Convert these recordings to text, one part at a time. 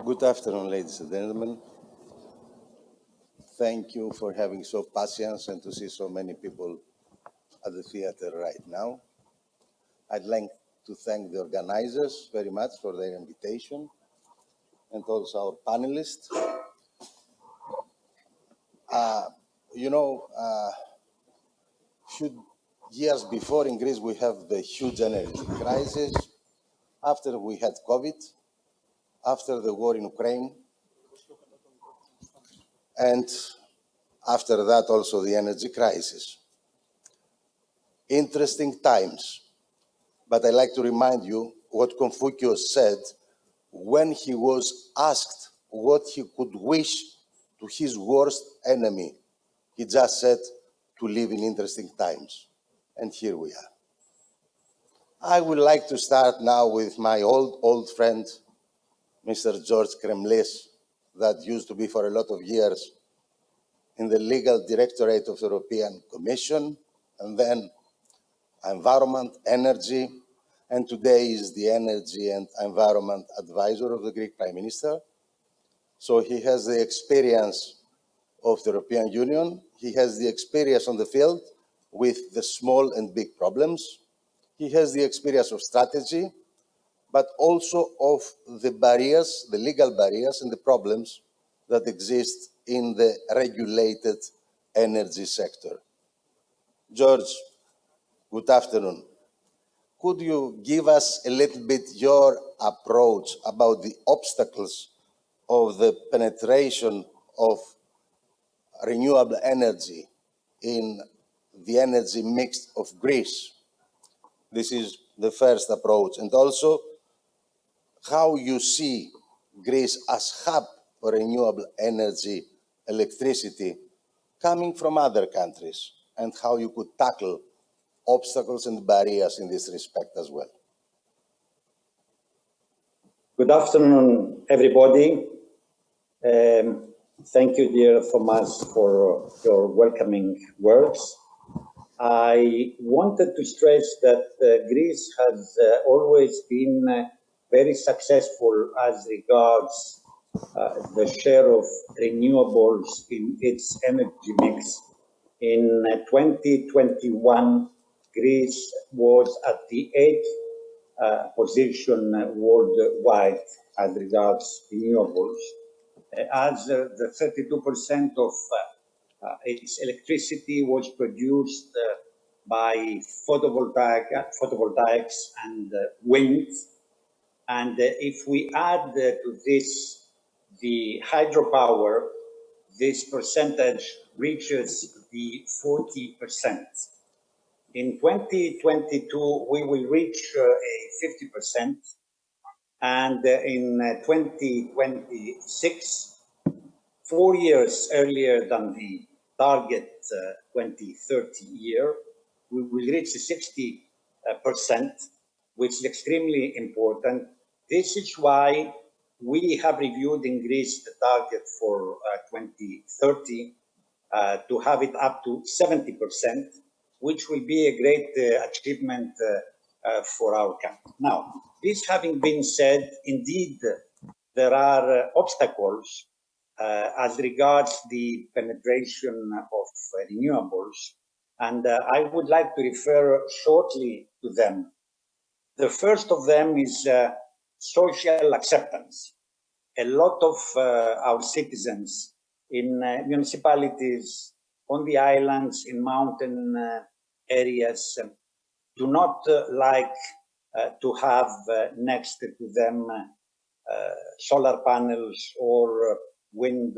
Good afternoon, ladies and gentlemen. Thank you for having so patience and to see so many people at the theater right now. I'd like to thank the organizers very much for their invitation and also our panelists. Years before in Greece, we have the huge energy crisis. After we had COVID, after the war in Ukraine, and after that also the energy crisis. Interesting times, but I'd like to remind you what Confucius said when he was asked what he could wish to his worst enemy. He just said to live in interesting times, and here we are. I would like to start now with my old friend, Mr. George Kremlis, that used to be for a lot of years in the legal directorate of the European Commission, and then environment, energy, and today is the energy and environment advisor of the Greek Prime Minister. So he has the experience of the European Union. He has the experience on the field with the small and big problems. He has the experience of strategy, but also of the barriers, the legal barriers and the problems that exist in the regulated energy sector. George, good afternoon. Could you give us a little bit your approach about the obstacles of the penetration of renewable energy in the energy mix of Greece? This is the first approach. And also, how you see Greece as hub for renewable energy, electricity, coming from other countries, and how you could tackle obstacles and barriers in this respect as well. Good afternoon, everybody. Thank you, dear Thomas, for your welcoming words. I wanted to stress that Greece has always been very successful as regards the share of renewables in its energy mix. In 2021, Greece was at the 8th position worldwide as regards renewables, as the 32% of its electricity was produced by photovoltaics and wind. And if we add to this the hydropower, this percentage reaches the 40%. In 2022, we will reach a 50%, and in 2026, 4 years earlier than the target 2030 year, we will reach 60%, which is extremely important. This is why we have reviewed in Greece the target for 2030 to have it up to 70%, which will be a great achievement for our country. Now, this having been said, indeed, there are obstacles as regards the penetration of renewables, and I would like to refer shortly to them. The first of them is social acceptance. A lot of our citizens in municipalities, on the islands, in mountain areas, do not like to have next to them solar panels or wind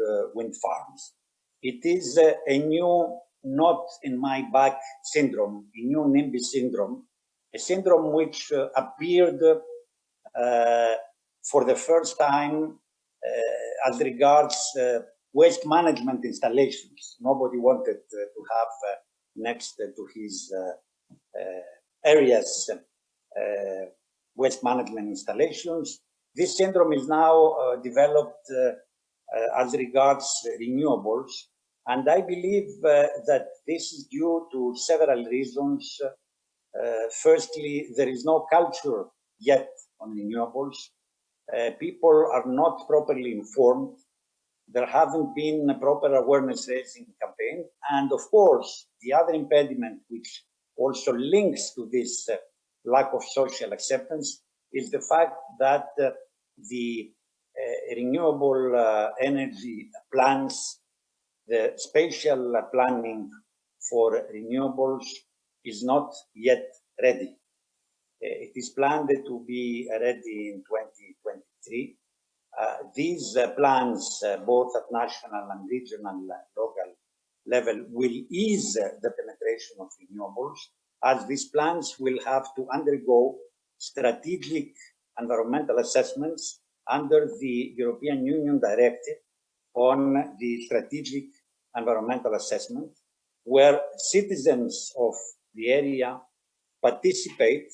farms. It is a new knot in my back syndrome, a new NIMBY syndrome, a syndrome which appeared for the first time as regards waste management installations. Nobody wanted to have next to his areas waste management installations. This syndrome is now developed as regards renewables, and I believe that this is due to several reasons. Firstly, there is no culture yet on renewables. people are not properly informed. There haven't been a proper awareness raising campaign. And of course, the other impediment, which also links to this lack of social acceptance, is the fact that the renewable energy plans, the spatial planning for renewables is not yet ready. It is planned to be ready in 2023. These plans, both at national and regional and local level, will ease the penetration of renewables, as these plans will have to undergo strategic environmental assessments under the European Union Directive on the strategic environmental assessment, where citizens of the area participate,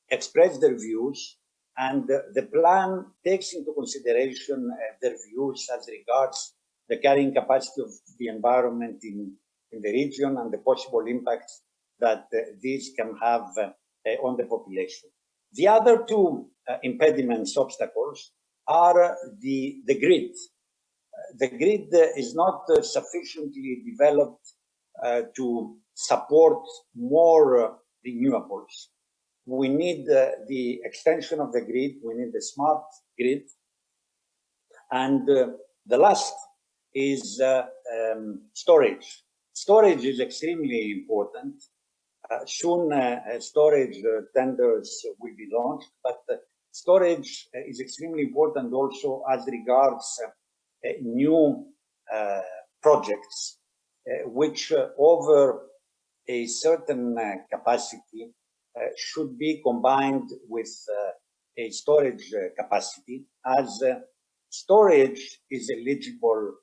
express their views, and the plan takes into consideration their views as regards the carrying capacity of the environment in the region and the possible impacts that these can have on the population. The other two impediments, obstacles, are the grid. The grid is not sufficiently developed to support more renewables. We need the extension of the grid, we need the smart grid. And the last is storage. Storage is extremely important. Soon storage tenders will be launched, but storage is extremely important also as regards new projects, which over a certain capacity should be combined with a storage capacity, as storage is eligible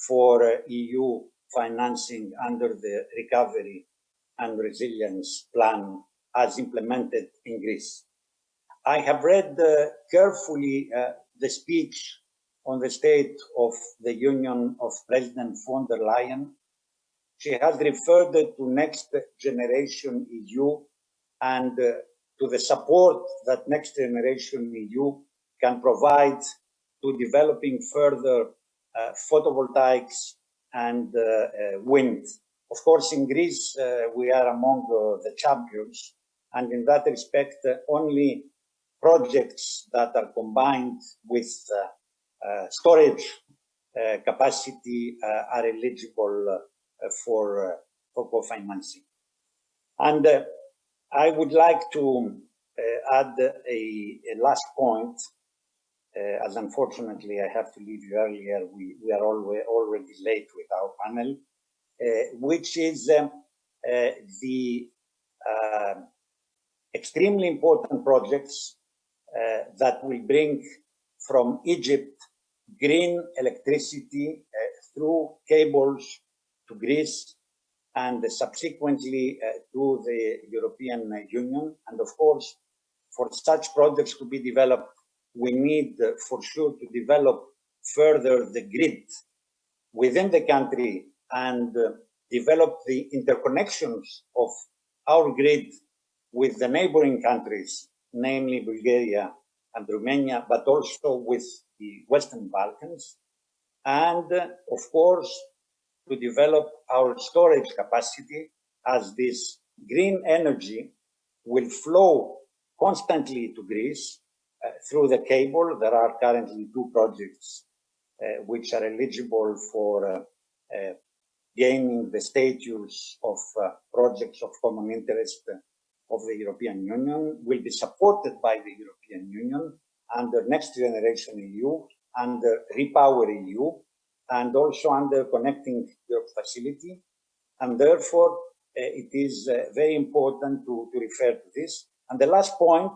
for EU financing under the Recovery and Resilience Plan as implemented in Greece. I have read carefully the speech on the State of the Union of President von der Leyen. She has referred to Next Generation EU and to the support that Next Generation EU can provide to developing further photovoltaics and wind. Of course, in Greece, we are among the champions, and in that respect, only projects that are combined with storage capacity are eligible for co-financing. And I would like to add a last point, as unfortunately I have to leave you earlier. We are already late with our panel, which is the extremely important projects that will bring from Egypt green electricity through cables to Greece and subsequently to the European Union. And of course, for such projects to be developed, we need for sure to develop further the grid within the country and develop the interconnections of our grid with the neighboring countries, namely Bulgaria and Romania, but also with the Western Balkans. And of course, to develop our storage capacity, as this green energy will flow constantly to Greece through the cable. There are currently 2 projects which are eligible for gaining the status of projects of common interest of the European Union, will be supported by the European Union under Next Generation EU, under REPowerEU, and also under Connecting Europe Facility. And therefore, it is very important to refer to this. And the last point,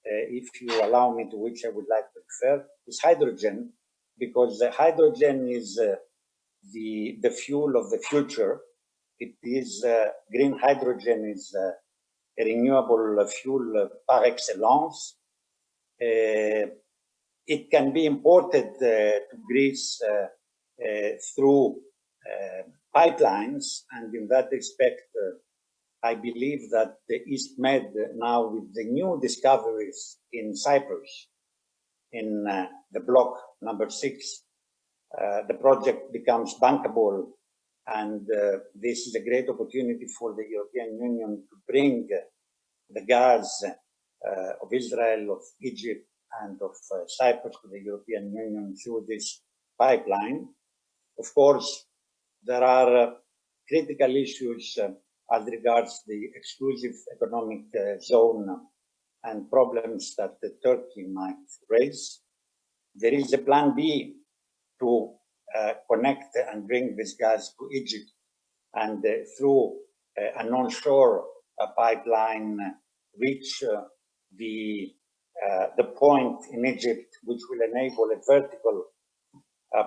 if you allow me, to which I would like to refer, is hydrogen, because hydrogen is the fuel of the future. It is green hydrogen is a renewable fuel par excellence. It can be imported to Greece through pipelines, and in that respect, I believe that the East Med now, with the new discoveries in Cyprus, in the block number 6, the project becomes bankable, and this is a great opportunity for the European Union to bring the gas of Israel, of Egypt, and of Cyprus to the European Union through this pipeline. Of course, there are critical issues as regards the exclusive economic zone and problems that Turkey might raise. There is a plan B to connect and bring this gas to Egypt, and through an onshore pipeline reach the point in Egypt which will enable a vertical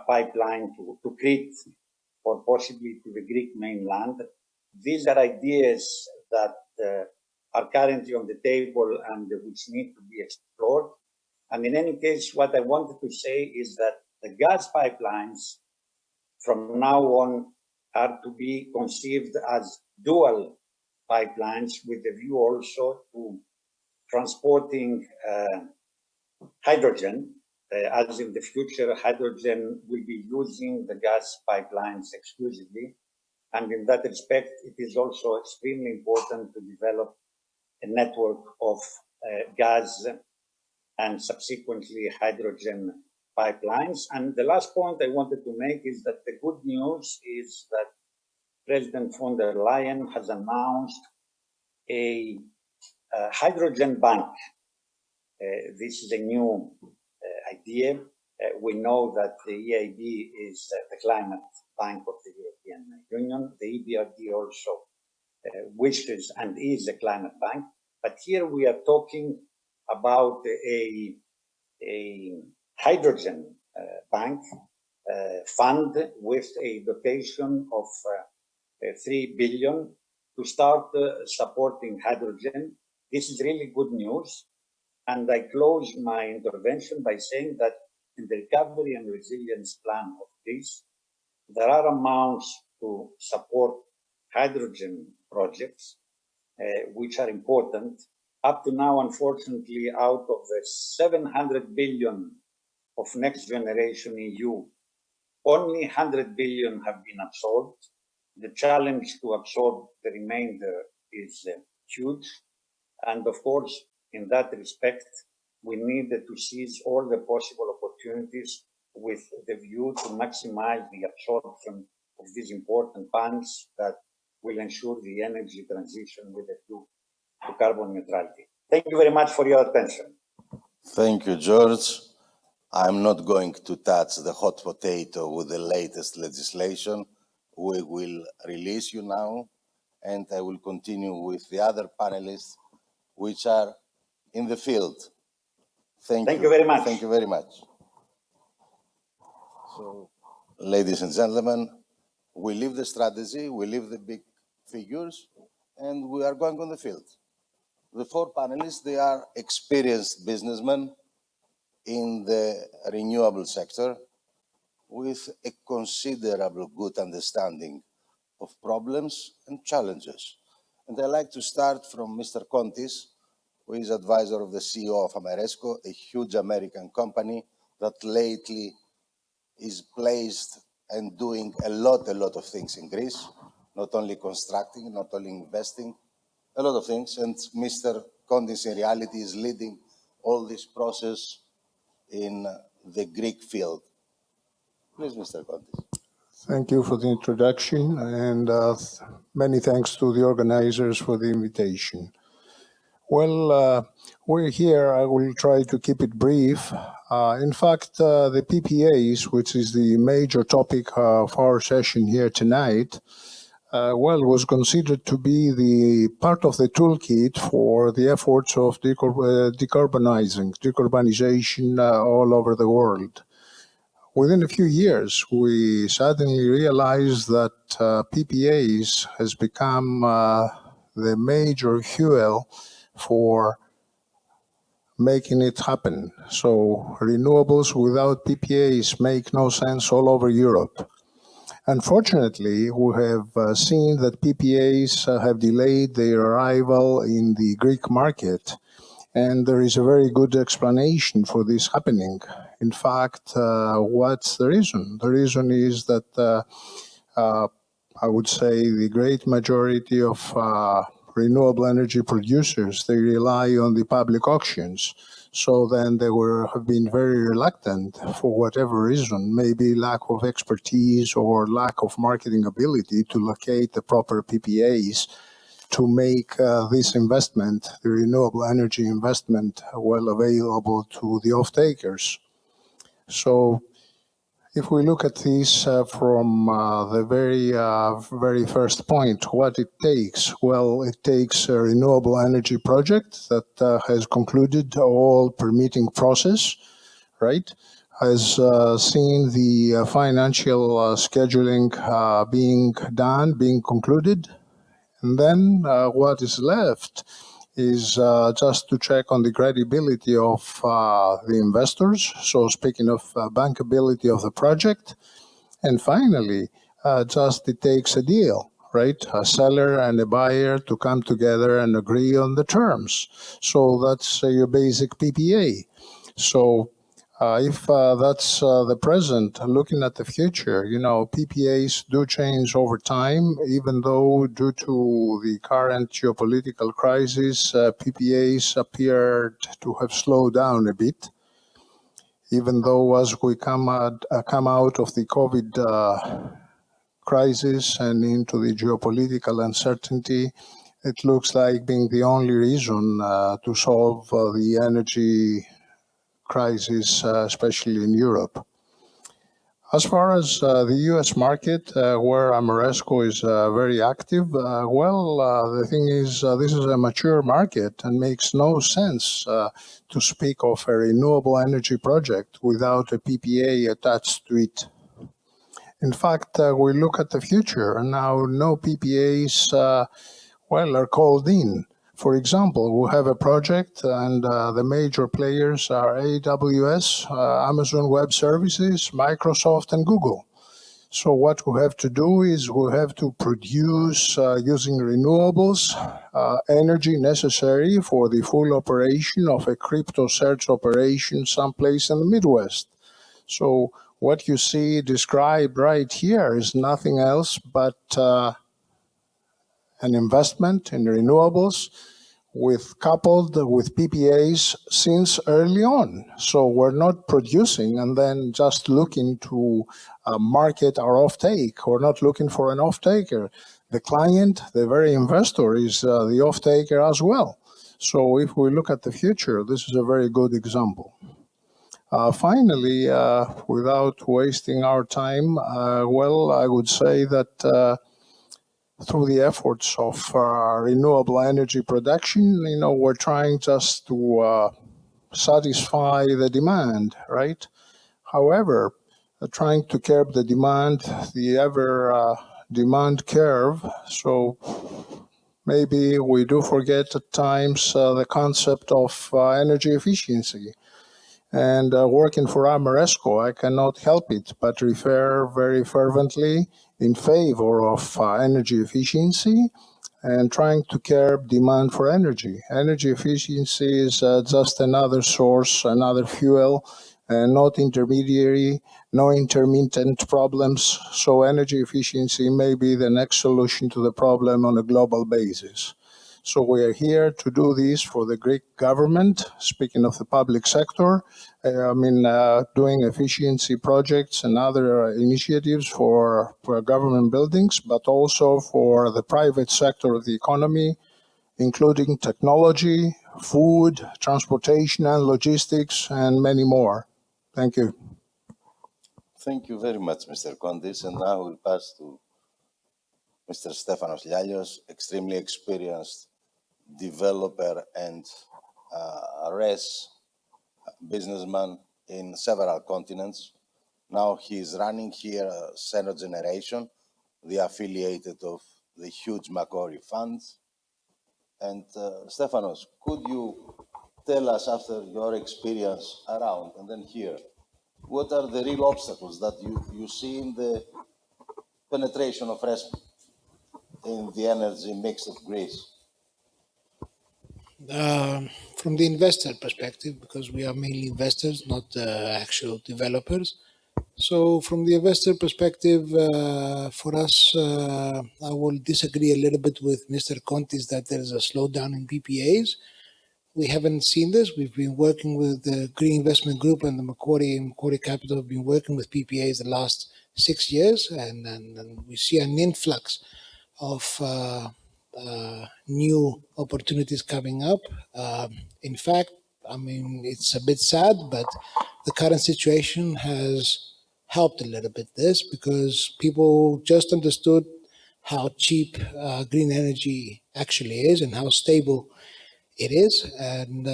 pipeline to Crete or possibly to the Greek mainland. These are ideas that are currently on the table and which need to be explored. And in any case, what I wanted to say is that the gas pipelines from now on are to be conceived as dual pipelines with a view also to transporting hydrogen, as in the future, hydrogen will be using the gas pipelines exclusively. And in that respect, it is also extremely important to develop a network of gas and subsequently hydrogen pipelines. And the last point I wanted to make is that the good news is that President von der Leyen has announced a hydrogen bank. This is a new idea. We know that the EIB is the climate bank of the European Union. The EBRD also wishes and is a climate bank. But here we are talking about a hydrogen bank fund with a dotation of 3 billion to start supporting hydrogen. This is really good news. And I close my intervention by saying that in the recovery and resilience plan of Greece, there are amounts to support hydrogen projects, which are important. Up to now, unfortunately, out of the 700 billion of Next Generation EU, only 100 billion have been absorbed. The challenge to absorb the remainder is huge. And of course, in that respect, we need to seize all the possible opportunities with the view to maximize the absorption of these important funds that will ensure the energy transition with a view to carbon neutrality. Thank you very much for your attention. Thank you, George. I'm not going to touch the hot potato with the latest legislation. We will release you now, and I will continue with the other panelists, which are in the field. Thank you very much. Thank you very much. So, ladies and gentlemen, we leave the strategy, we leave the big figures, and we are going on the field. The 4 panelists, they are experienced businessmen in the renewable sector with a considerable good understanding of problems and challenges. And I'd like to start from Mr. Contis, who is advisor of the CEO of Ameresco, a huge American company that lately is placed and doing a lot of things in Greece, not only constructing, not only investing, a lot of things. And Mr. Kontis, in reality, is leading all this process in the Greek field. Please, Mr. Kontis. Thank you for the introduction, and many thanks to the organizers for the invitation. Well, we're here. I will try to keep it brief. In fact, the PPAs, which is the major topic of our session here tonight, was considered to be the part of the toolkit for the efforts of decarbonization all over the world. Within a few years, we suddenly realized that PPAs has become the major fuel for making it happen. So renewables without PPAs make no sense all over Europe. Unfortunately, we have seen that PPAs have delayed their arrival in the Greek market, And there is a very good explanation for this happening. In fact, what's the reason? The reason is that I would say the great majority of renewable energy producers, they rely on the public auctions. So then they have been very reluctant for whatever reason, maybe lack of expertise or lack of marketing ability to locate the proper PPAs to make this investment, the renewable energy investment, well available to the off-takers. So if we look at this from the very first point, what it takes, well, it takes a renewable energy project that has concluded all permitting process, right? Has seen the financial scheduling being done, being concluded, and then what is left is just to check on the credibility of the investors. So speaking of bankability of the project, and finally, just it takes a deal, right? A seller and a buyer to come together and agree on the terms. So that's your basic PPA. So if that's the present, looking at the future, you know, PPAs do change over time, even though due to the current geopolitical crisis, PPAs appeared to have slowed down a bit, even though as we come out of the COVID crisis and into the geopolitical uncertainty, it looks like being the only reason to solve the energy crisis, especially in Europe. As far as the US market, where Ameresco is very active, the thing is, this is a mature market and makes no sense to speak of a renewable energy project without a PPA attached to it. In fact, we look at the future, and now no PPAs, are called in. For example, we have a project, and the major players are AWS, Amazon Web Services, Microsoft, and Google. So what we have to do is we have to produce, using renewables, energy necessary for the full operation of a crypto search operation someplace in the Midwest. So what you see described right here is nothing else but an investment in renewables coupled with PPAs since early on. So we're not producing and then just looking to market our offtake. We're not looking for an offtaker. The client, the very investor, is the offtaker as well. So if we look at the future, this is a very good example. Finally, without wasting our time, I would say that through the efforts of renewable energy production, we're trying just to satisfy the demand, right? However, trying to curb the demand, the ever demand curve. So maybe we do forget at times the concept of energy efficiency. And working for Ameresco, I cannot help it but refer very fervently in favor of energy efficiency and trying to curb demand for energy. Energy efficiency is just another source, another fuel, not intermediary, no intermittent problems. So energy efficiency may be the next solution to the problem on a global basis. So we are here to do this for the Greek government, speaking of the public sector, doing efficiency projects and other initiatives for government buildings, but also for the private sector of the economy, including technology, food, transportation and logistics, and many more. Thank you. Thank you very much, Mr. Contis. And now we'll pass to Mr. Stefanos Lialios, extremely experienced developer and res businessman in several continents. Now he is running here Cero Generation, the affiliated of the huge Macquarie funds. And Stefanos, could you tell us, after your experience around and then here, what are the real obstacles that you see in the penetration of res in the energy mix of Greece? From the investor perspective, because we are mainly investors, not actual developers. So from the investor perspective, for us, I will disagree a little bit with Mr. Contis that there is a slowdown in PPAs. We haven't seen this. We've been working with the Green Investment Group and the Macquarie Capital have been working with PPAs the last 6 years, and we see an influx of new opportunities coming up. In fact, I mean, it's a bit sad, but the current situation has helped a little bit this because people just understood how cheap green energy actually is and how stable it is. And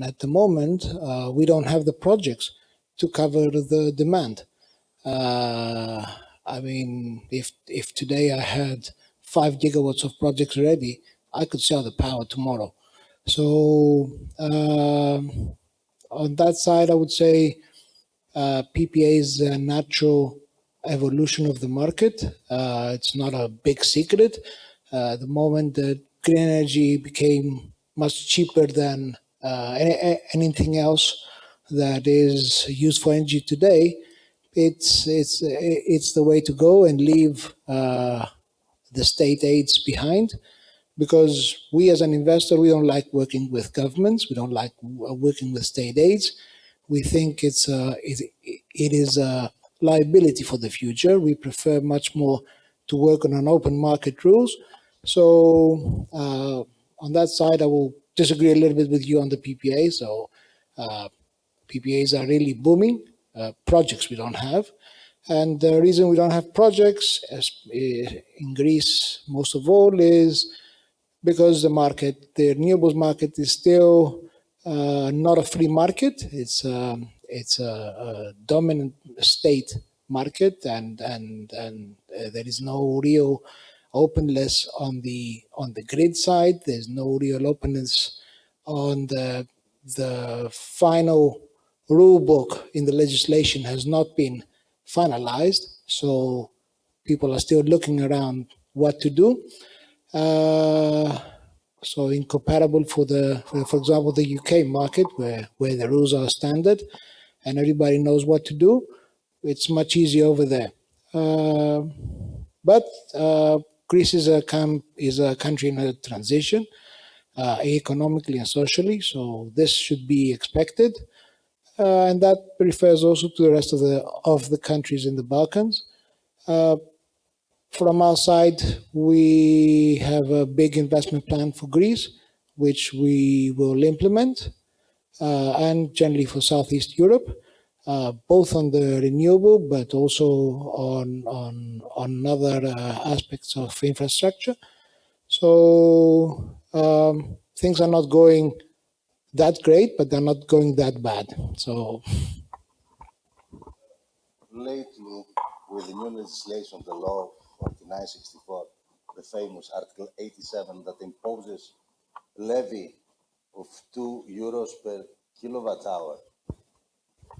at the moment, we don't have the projects to cover the demand. I mean, if today I had 5 gigawatts of projects ready, I could sell the power tomorrow. So on that side, I would say PPA is a natural evolution of the market. It's not a big secret. The moment that green energy became much cheaper than anything else that is used for energy today, it's the way to go and leave the state aids behind, because we as an investor, we don't like working with governments. We don't like working with state aids. We think it is a liability for the future. We prefer much more to work on an open market rules. So on that side, I will disagree a little bit with you on the PPA. So PPAs are really booming. Projects we don't have. And the reason we don't have projects in Greece, most of all, is because the renewables market is still not a free market. It's a dominant state market, and there is no real openness on the grid side. There's no real openness on the final rule book in the legislation has not been finalized, so people are still looking around what to do. So incomparable for example, the UK market, where the rules are standard and everybody knows what to do, it's much easier over there. But Greece is a country in a transition, economically and socially, so this should be expected. And that refers also to the rest of the countries in the Balkans. From our side, we have a big investment plan for Greece, which we will implement, and generally for Southeast Europe, both on the renewable, but also on other aspects of infrastructure. So things are not going that great, but they're not going that bad. So lately, with the new legislation, the law 4964, the famous Article 87 that imposes levy of 2 euros per kilowatt hour,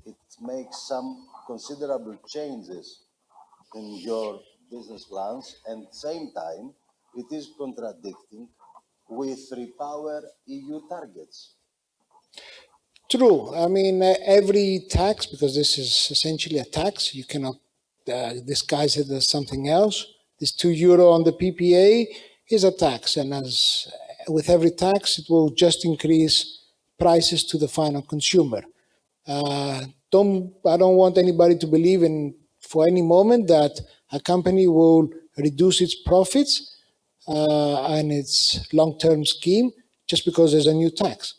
it makes some considerable changes in your business plans, and at the same time, it is contradicting with REPowerEU targets. True. I mean, every tax, because this is essentially a tax, you cannot disguise it as something else. This 2 euro on the PPA is a tax, and as with every tax, it will just increase prices to the final consumer. I don't want anybody to believe in for any moment that a company will reduce its profits and its long-term scheme just because there's a new tax.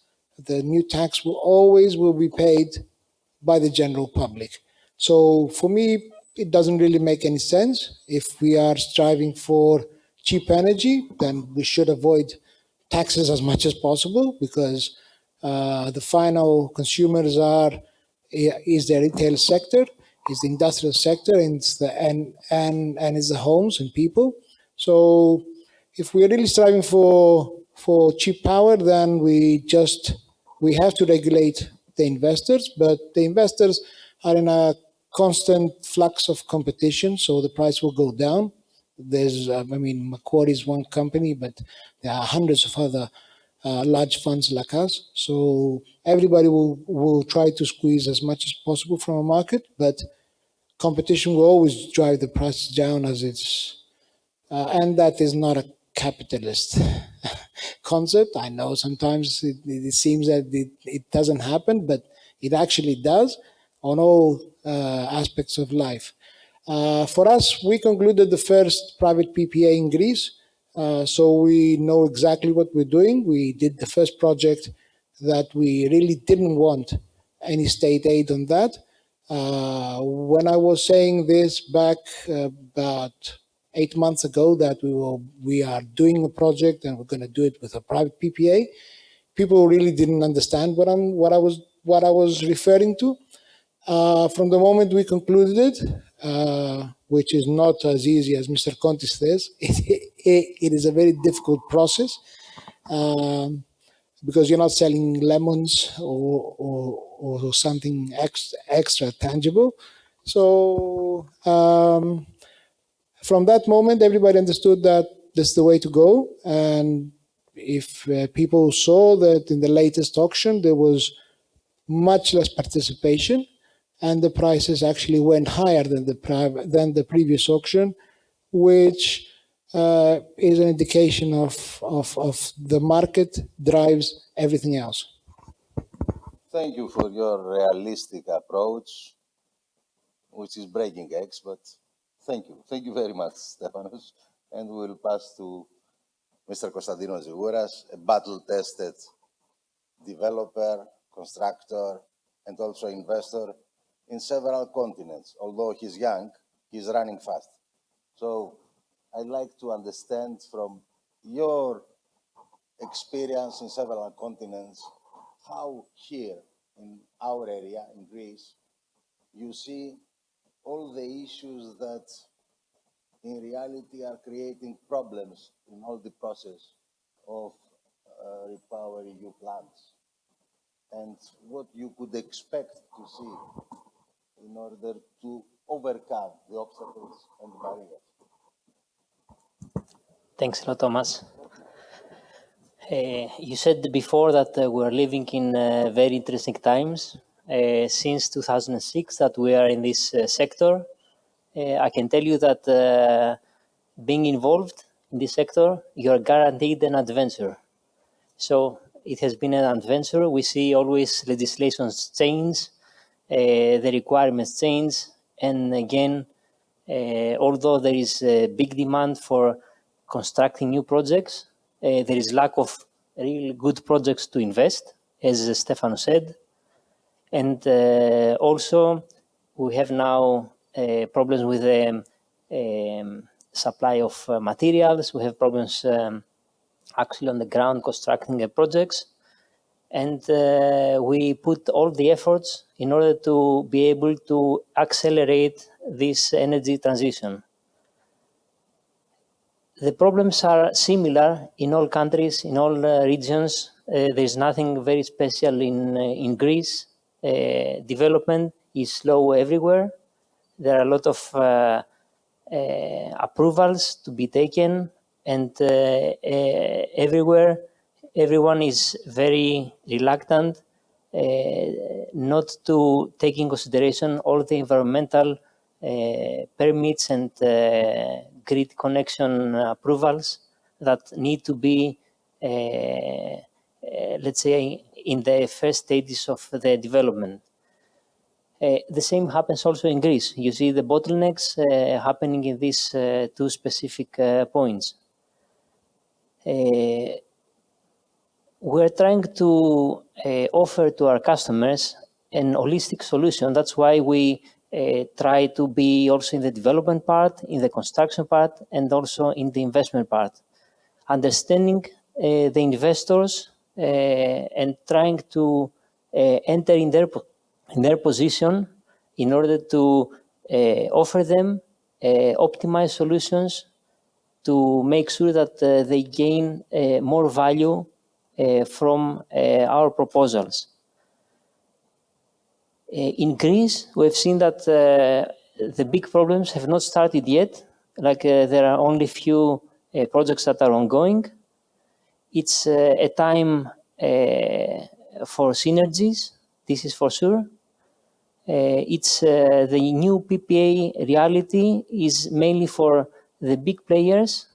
The new tax will be paid by the general public. So for me, it doesn't really make any sense. If we are striving for cheap energy, then we should avoid taxes as much as possible, because the final consumers is the retail sector, is the industrial sector, and it's the homes and people. So if we're really striving for cheap power, then we have to regulate the investors, but the investors are in a constant flux of competition, so the price will go down. There's, Macquarie is one company, but there are hundreds of other large funds like us. So everybody will try to squeeze as much as possible from a market, but competition will always drive the prices down as it's, and that is not a capitalist concept. I know sometimes it seems that it doesn't happen, but it actually does on all aspects of life. For us, we concluded the first private PPA in Greece, so we know exactly what we're doing. We did the first project that we really didn't want any state aid on that. When I was saying this back about 8 months ago that we are doing a project and we're going to do it with a private PPA, people really didn't understand what I was referring to. From the moment we concluded it, which is not as easy as Mr. Contis says, it is a very difficult process because you're not selling lemons or something extra tangible. So from that moment, everybody understood that that's the way to go. And if people saw that in the latest auction, there was much less participation, and the prices actually went higher than the previous auction, which is an indication of the market drives everything else. Thank you for your realistic approach, which is breaking eggs, but thank you. Thank you very much, Stefanos. And we'll pass to Mr. Konstantinos Zygouras, a battle-tested developer, constructor, and also investor in several continents. Although he's young, he's running fast. So I'd like to understand from your experience in several continents, how here in our area, in Greece, you see all the issues that in reality are creating problems in all the process of REPowerEU plans, and what you could expect to see in order to overcome the obstacles and barriers. Thanks a lot, Thomas. You said before that we're living in very interesting times. Since 2006 that we are in this sector, I can tell you that being involved in this sector, you are guaranteed an adventure. So it has been an adventure. We see always legislations change, the requirements change, and again, although there is a big demand for constructing new projects, there is lack of really good projects to invest, as Stefanos said. And also, we have now problems with the supply of materials. We have problems actually on the ground constructing projects. And we put all the efforts in order to be able to accelerate this energy transition. The problems are similar in all countries, in all regions. There's nothing very special in Greece. Development is slow everywhere. There are a lot of approvals to be taken, and everywhere, everyone is very reluctant not to take in consideration all the environmental permits and grid connection approvals that need to be, let's say, in the first stages of the development. The same happens also in Greece. You see the bottlenecks happening in these two specific points. We're trying to offer to our customers an holistic solution. That's why we try to be also in the development part, in the construction part, and also in the investment part. Understanding the investors and trying to enter in their position in order to offer them optimized solutions to make sure that they gain more value from our proposals. In Greece, we've seen that the big problems have not started yet. Like there are only few projects that are ongoing. It's a time for synergies, this is for sure. It's the new PPA reality is mainly for the big players,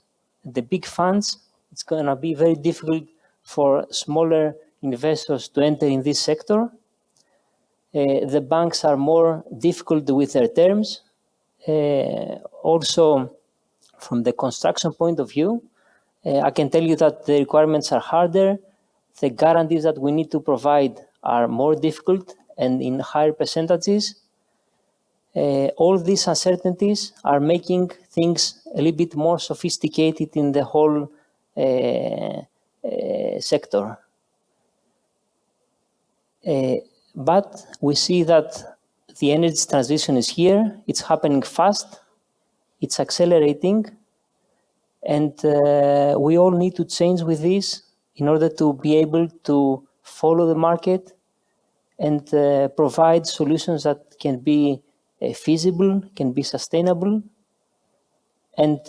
the big funds. It's going to be very difficult for smaller investors to enter in this sector. The banks are more difficult with their terms. Also, from the construction point of view, I can tell you that the requirements are harder. The guarantees that we need to provide are more difficult and in higher percentages. All these uncertainties are making things a little bit more sophisticated in the whole sector. But we see that the energy transition is here, it's happening fast, it's accelerating, and we all need to change with this in order to be able to follow the market and provide solutions that can be feasible, can be sustainable. And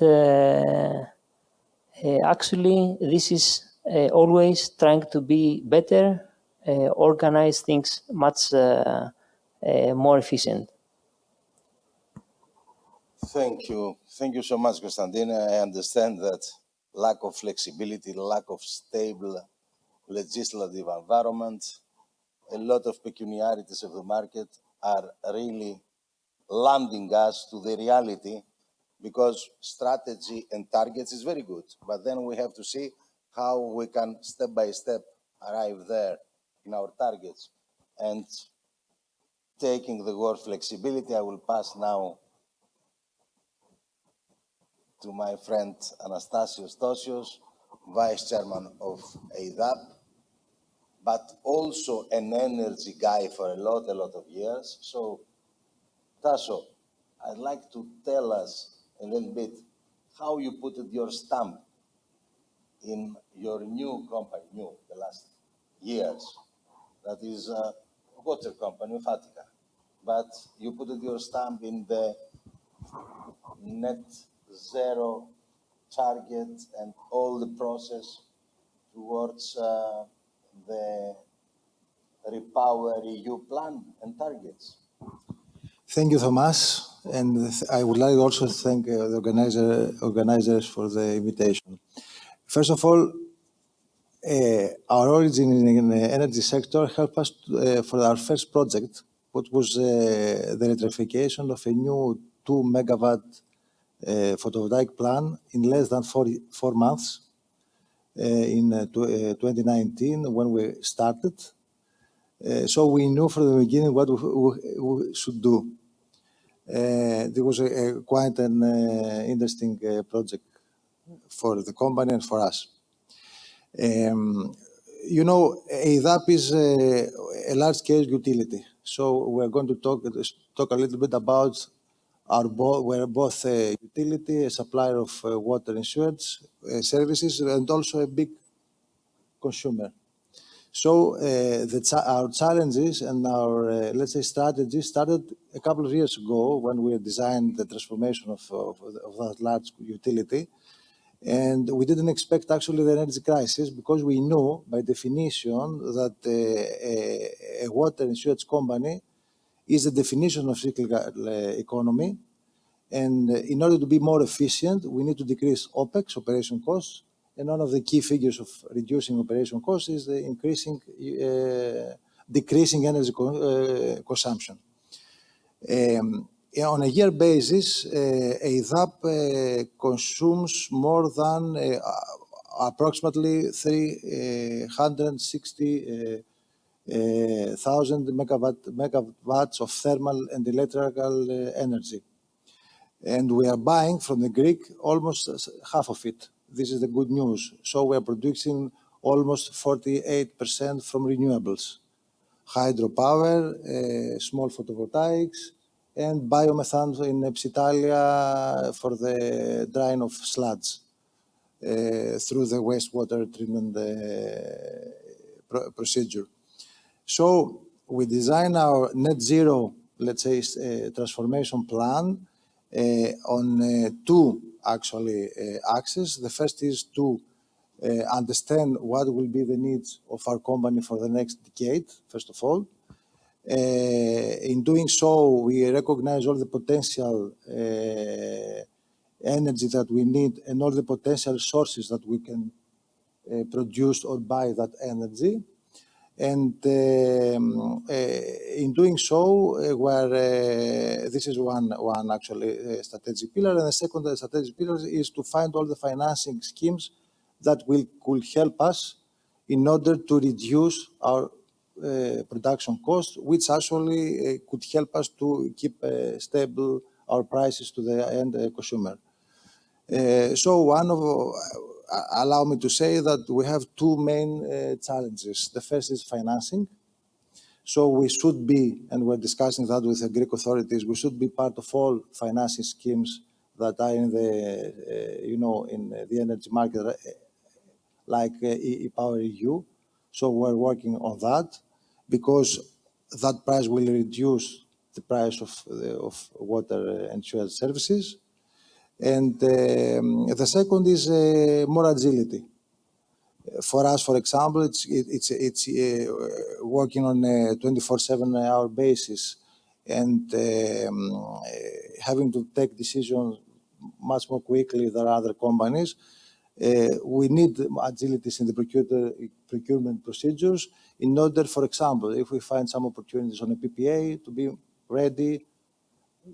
actually, this is always trying to be better, organize things much more efficient. Thank you. Thank you so much, Konstantinos. I understand that lack of flexibility, lack of stable legislative environment, a lot of peculiarities of the market are really landing us to the reality, because strategy and targets is very good, but then we have to see how we can step by step arrive there in our targets. And taking the word flexibility, I will pass now to my friend Anastasios Tosios, Vice Chairman of EYDAP, but also an energy guy for a lot of years. So, Tasso, I'd like to tell us a little bit how you put your stamp in your new company, the last years. That is a water company, Fatica. But you put your stamp in the net zero target and all the process towards the REPowerEU plan and targets. Thank you, Thomas, and I would like also to thank the organizers for the invitation. First of all, our origin in the energy sector helped us for our first project, what was the electrification of a new 2 megawatt photovoltaic plant in less than 4 months in 2019 when we started. So we knew from the beginning what we should do. There was quite an interesting project for the company and for us. You know, EYDAP is a large-scale utility. So we're going to talk a little bit about we're both a utility, a supplier of water and sewage services, and also a big consumer. So our challenges and our, let's say, strategy started a couple of years ago when we designed the transformation of that large utility. And we didn't expect actually the energy crisis, because we knew by definition that a water and sewage company is the definition of cyclical economy. And in order to be more efficient, we need to decrease OPEX, operation costs. And one of the key figures of reducing operation costs is the decreasing energy consumption. On a year basis, EYDAP consumes more than approximately 360,000 megawatts of thermal and electrical energy. And we are buying from the Greek almost half of it. This is the good news. So we are producing almost 48% from renewables, hydropower, small photovoltaics, and biomethane in Psytalia for the drying of sludge through the wastewater treatment procedure. So we design our net zero, let's say, transformation plan on two actually axes. The first is to understand what will be the needs of our company for the next decade, first of all. In doing so, we recognize all the potential energy that we need and all the potential sources that we can produce or buy that energy. And in doing so, this is one actually strategic pillar, and the second strategic pillar is to find all the financing schemes that could help us in order to reduce our production costs, which actually could help us to keep stable our prices to the end consumer. So allow me to say that we have two main challenges. The first is financing. So we should be, and we're discussing that with the Greek authorities, we should be part of all financing schemes that are in the, in the energy market, like REPowerEU. So we're working on that because that price will reduce the price of water and fuel services. And the second is more agility. For us, for example, it's working on a 24/7 basis and having to take decisions much more quickly than other companies. We need agilities in the procurement procedures in order, for example, if we find some opportunities on a PPA, to be ready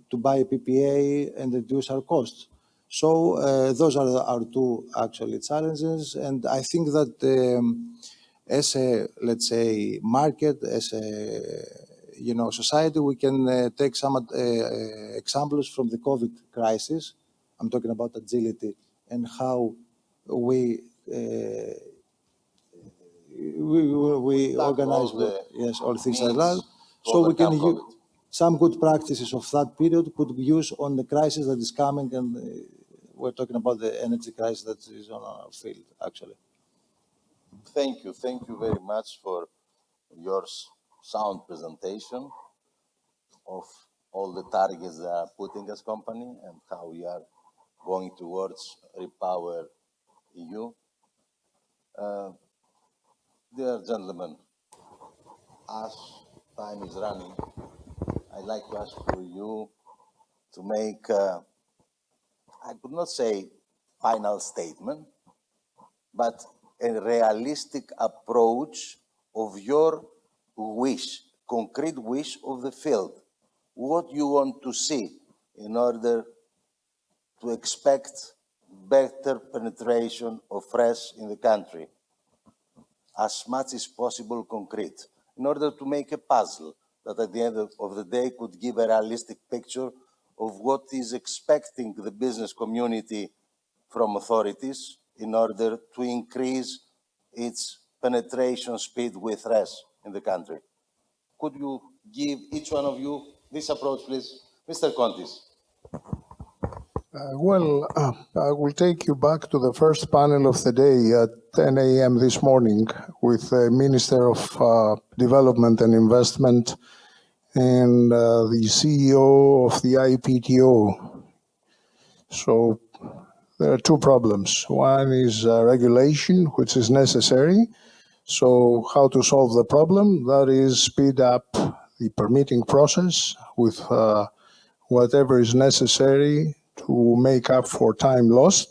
to buy a PPA and reduce our costs. So those are our two actually challenges, and I think that as a, let's say, market, as a society, we can take some examples from the COVID crisis. I'm talking about agility and how we organize all things like that. So we can use some good practices of that period could be used on the crisis that is coming, and we're talking about the energy crisis that is on our field, actually. Thank you very much for your sound presentation of all the targets that are putting as company and how we are going towards REPowerEU. Dear gentlemen, as time is running, I'd like to ask for you to make, I could not say final statement, but a realistic approach of your wish, concrete wish of the field. What you want to see in order to expect better penetration of fresh in the country, as much as possible concrete, in order to make a puzzle that at the end of the day could give a realistic picture of what is expecting the business community from authorities in order to increase its penetration speed with RES in the country. Could you give each one of you this approach, please? Mr. Contis. I will take you back to the first panel of the day at 10 a.m. this morning with the Minister of Development and Investment and the CEO of the IPTO. So there are two problems. One is regulation, which is necessary. So how to solve the problem? That is speed up the permitting process with whatever is necessary to make up for time lost.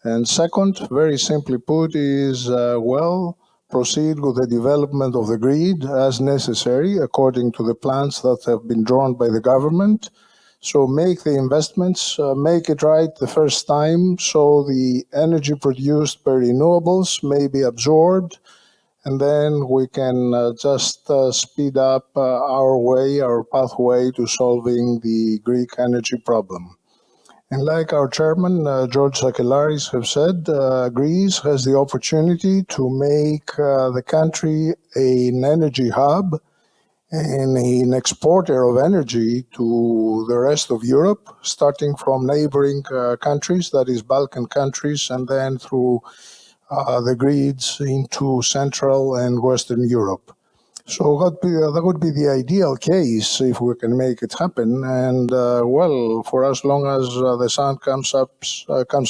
And second, very simply put, is proceed with the development of the grid as necessary according to the plans that have been drawn by the government. So make the investments, make it right the first time, so the energy produced by renewables may be absorbed, and then we can just speed up our pathway to solving the Greek energy problem. And like our chairman, George Sakelaris, have said, Greece has the opportunity to make the country an energy hub and an exporter of energy to the rest of Europe, starting from neighboring countries, that is Balkan countries, and then through the grids into Central and Western Europe. So that would be the ideal case if we can make it happen. And well, for as long as the sun comes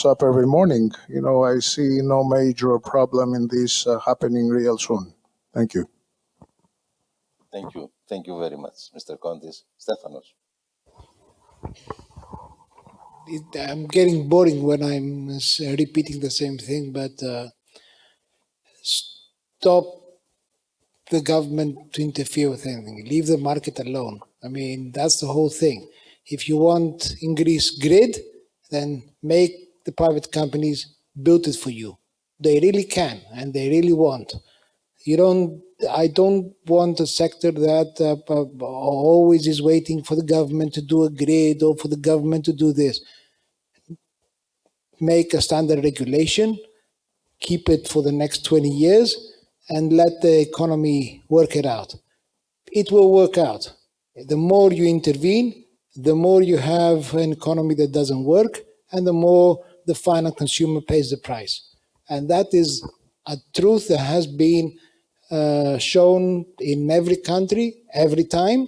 up every morning, I see no major problem in this happening real soon. Thank you. Thank you. Thank you very much, Mr. Contis. Stefanos. I'm getting boring when I'm repeating the same thing, but stop the government to interfere with anything. Leave the market alone. I mean, that's the whole thing. If you want increased grid, then make the private companies build it for you. They really can, and they really want. I don't want a sector that always is waiting for the government to do a grid or for the government to do this. Make a standard regulation, keep it for the next 20 years, and let the economy work it out. It will work out. The more you intervene, the more you have an economy that doesn't work, and the more the final consumer pays the price. And that is a truth that has been shown in every country, every time.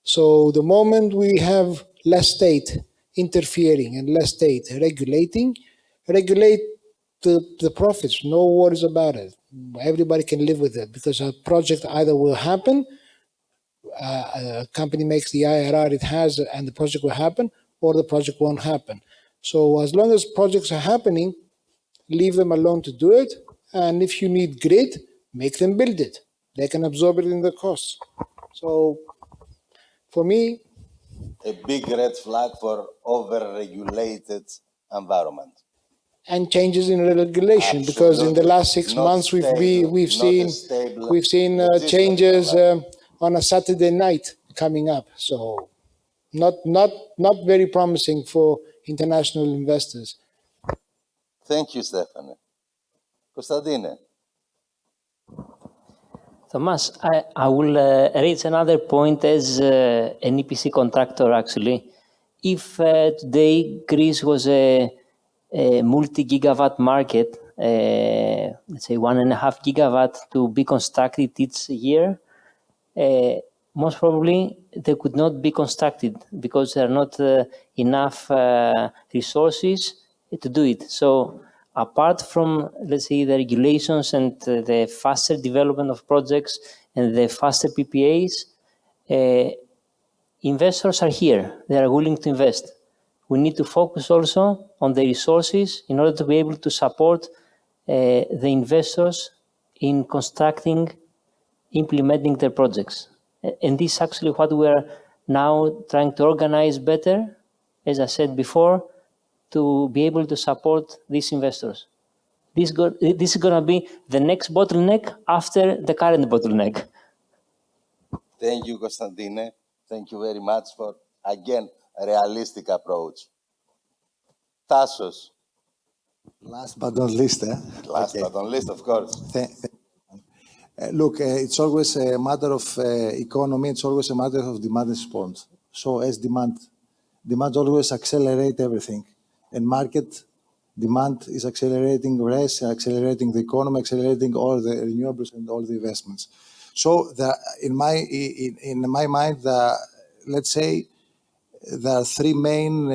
So the moment we have less state interfering and less state regulating, regulate the profits, no worries about it. Everybody can live with it because a project either will happen, a company makes the IRR it has and the project will happen, or the project won't happen. So as long as projects are happening, leave them alone to do it. And if you need grid, make them build it. They can absorb it in the costs. So for me, a big red flag for over-regulated environment. And changes in regulation, because in the last 6 months we've seen changes on a Saturday night coming up. So not very promising for international investors. Thank you, Stephanie. Konstantine. Thomas, I will raise another point as an EPC contractor, actually. If today Greece was a multi-gigawatt market, let's say 1.5 gigawatt to be constructed each year, most probably they could not be constructed because there are not enough resources to do it. So apart from, let's say, the regulations and the faster development of projects and the faster PPAs, investors are here. They are willing to invest. We need to focus also on the resources in order to be able to support the investors in constructing, implementing their projects. And this is actually what we are now trying to organize better, as I said before, to be able to support these investors. This is going to be the next bottleneck after the current bottleneck. Thank you, Konstantine. Thank you very much for, again, a realistic approach. Tosios. Last but not least. Last but not least, of course. Look, it's always a matter of economy. It's always a matter of demand and response. So as demand always accelerate everything. And market demand is accelerating rest, accelerating the economy, accelerating all the renewables and all the investments. So in my mind, let's say there are three main,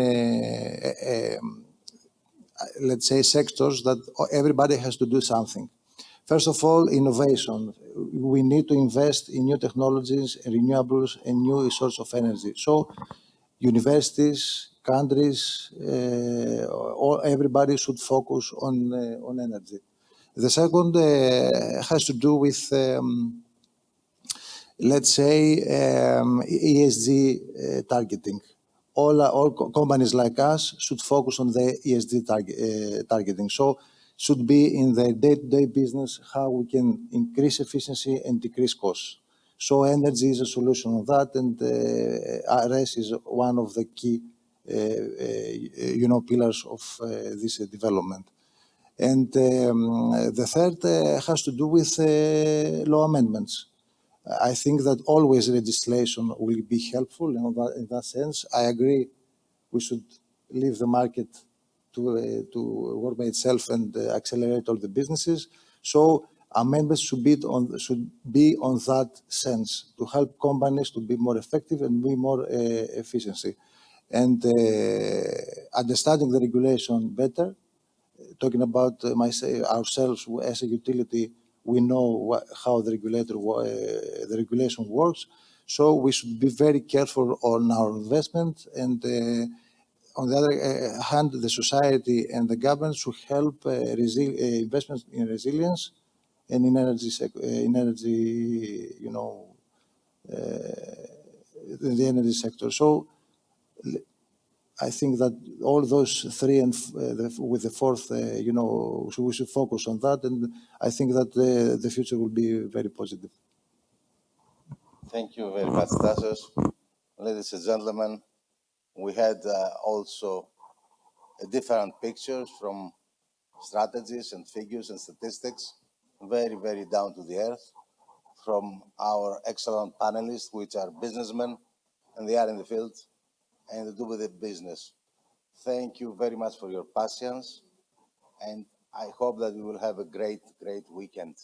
let's say, sectors that everybody has to do something. First of all, innovation. We need to invest in new technologies, renewables, and new sources of energy. So universities, countries, everybody should focus on energy. The second has to do with, let's say, ESG targeting. All companies like us should focus on the ESG targeting. So should be in the day-to-day business how we can increase efficiency and decrease costs. So energy is a solution of that, and RS is one of the key, pillars of this development. And the third has to do with law amendments. I think that always legislation will be helpful in that sense. I agree we should leave the market to work by itself and accelerate all the businesses. So amendments should be on that sense, to help companies to be more effective and be more efficiency. And understanding the regulation better, talking about ourselves as a utility, we know how the regulation works. So we should be very careful on our investment, and on the other hand, the society and the government should help investments in resilience and in energy, in the energy sector. So I think that all those three and with the fourth, so we should focus on that, and I think that the future will be very positive. Thank you very much, Tosios. Ladies and gentlemen, we had also different pictures from strategies and figures and statistics, very, very down to the earth, from our excellent panelists, which are businessmen, and they are in the field, and they do with the business. Thank you very much for your patience, and I hope that we will have a great, great weekend.